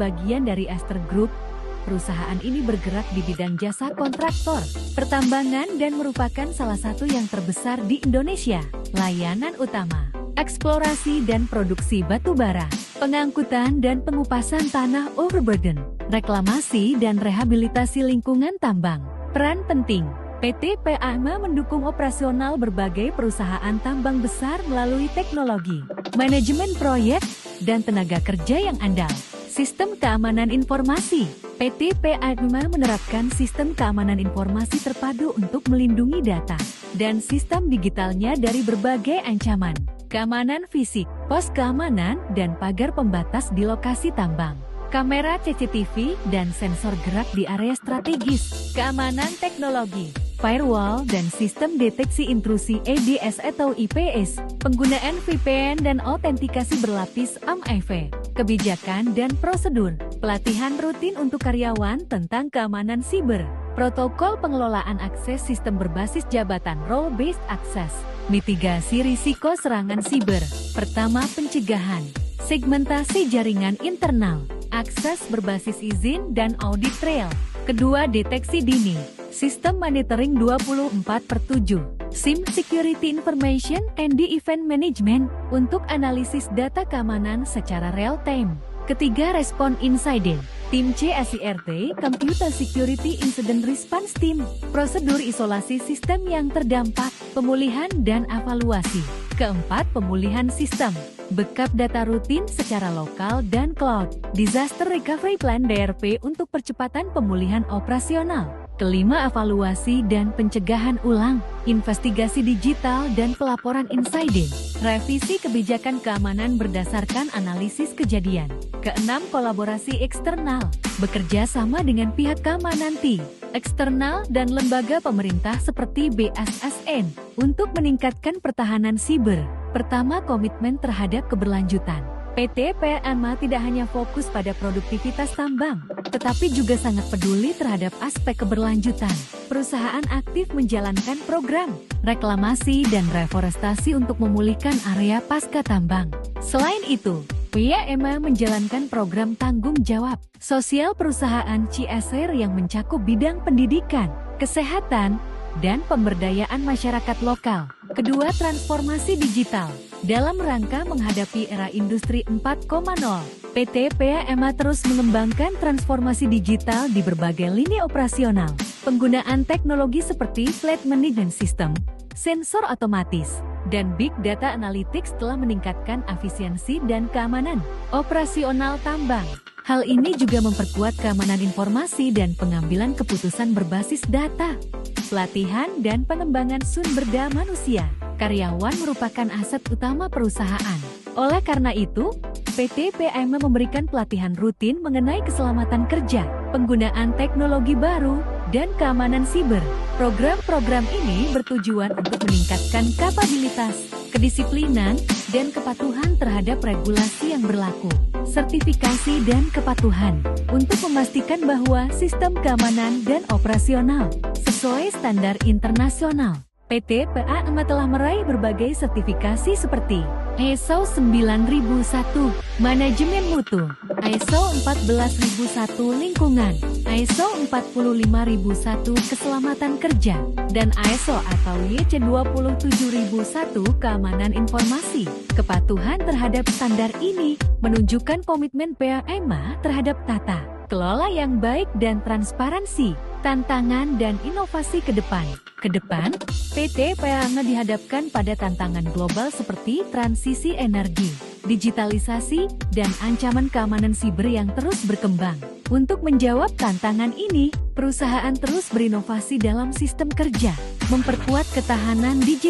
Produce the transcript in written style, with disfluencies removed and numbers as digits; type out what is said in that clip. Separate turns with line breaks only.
bagian dari Aster Group. Perusahaan ini bergerak di bidang jasa kontraktor, pertambangan dan merupakan salah satu yang terbesar di Indonesia. Layanan utama, eksplorasi dan produksi batu bara, pengangkutan dan pengupasan tanah overburden, reklamasi dan rehabilitasi lingkungan tambang. Peran penting, PT PAMA mendukung operasional berbagai perusahaan tambang besar melalui teknologi, manajemen proyek, dan tenaga kerja yang andal. Sistem keamanan informasi, PT PAMA menerapkan sistem keamanan informasi terpadu untuk melindungi data dan sistem digitalnya dari berbagai ancaman. Keamanan fisik, pos keamanan, dan pagar pembatas di lokasi tambang. Kamera CCTV dan sensor gerak di area strategis. Keamanan teknologi, firewall dan sistem deteksi intrusi EDS atau IPS. Penggunaan VPN dan autentikasi berlapis AMIV. Kebijakan dan prosedur, pelatihan rutin untuk karyawan tentang keamanan siber. Protokol pengelolaan akses sistem berbasis jabatan role-based access. Mitigasi risiko serangan siber. Pertama, pencegahan. Segmentasi jaringan internal. Akses berbasis izin dan audit trail. Kedua, deteksi dini. Sistem monitoring 24/7. SIM Security Information and Event Management untuk analisis data keamanan secara real-time. Ketiga, respon insiden. Tim CSIRT, Computer Security Incident Response Team, prosedur isolasi sistem yang terdampak, pemulihan dan evaluasi. Keempat, pemulihan sistem, backup data rutin secara lokal dan cloud. Disaster Recovery Plan DRP untuk percepatan pemulihan operasional. Kelima, evaluasi dan pencegahan ulang, investigasi digital dan pelaporan insiden. Revisi kebijakan keamanan berdasarkan analisis kejadian. Keenam, kolaborasi eksternal, bekerja sama dengan pihak keamanan TI, eksternal dan lembaga pemerintah seperti BSSN untuk meningkatkan pertahanan siber. Pertama, komitmen terhadap keberlanjutan. PT PAMA tidak hanya fokus pada produktivitas tambang, tetapi juga sangat peduli terhadap aspek keberlanjutan. Perusahaan aktif menjalankan program reklamasi dan reforestasi untuk memulihkan area pasca tambang. Selain itu, PAMA menjalankan program tanggung jawab sosial perusahaan CSR yang mencakup bidang pendidikan, kesehatan, dan pemberdayaan masyarakat lokal. Kedua, transformasi digital. Dalam rangka menghadapi era industri 4.0, PT PAMA terus mengembangkan transformasi digital di berbagai lini operasional. Penggunaan teknologi seperti fleet management system, sensor otomatis, dan big data analytics telah meningkatkan efisiensi dan keamanan operasional tambang. Hal ini juga memperkuat keamanan informasi dan pengambilan keputusan berbasis data. Pelatihan dan pengembangan sumber daya manusia. Karyawan merupakan aset utama perusahaan. Oleh karena itu, PT PAMA memberikan pelatihan rutin mengenai keselamatan kerja, penggunaan teknologi baru, dan keamanan siber. Program-program ini bertujuan untuk meningkatkan kapabilitas, kedisiplinan, dan kepatuhan terhadap regulasi yang berlaku. Sertifikasi dan kepatuhan untuk memastikan bahwa sistem keamanan dan operasional sesuai standar internasional. PT PAMA telah meraih berbagai sertifikasi seperti ISO 9001 Manajemen Mutu, ISO 14001 Lingkungan, ISO 45001 Keselamatan Kerja, dan ISO atau YC 27001 Keamanan Informasi. Kepatuhan terhadap standar ini menunjukkan komitmen PAMA terhadap tata kelola yang baik dan transparansi. Tantangan dan inovasi ke depan. Ke depan, PT PAMA dihadapkan pada tantangan global seperti transisi energi, digitalisasi, dan ancaman keamanan siber yang terus berkembang. Untuk menjawab tantangan ini, perusahaan terus berinovasi dalam sistem kerja, memperkuat ketahanan digital,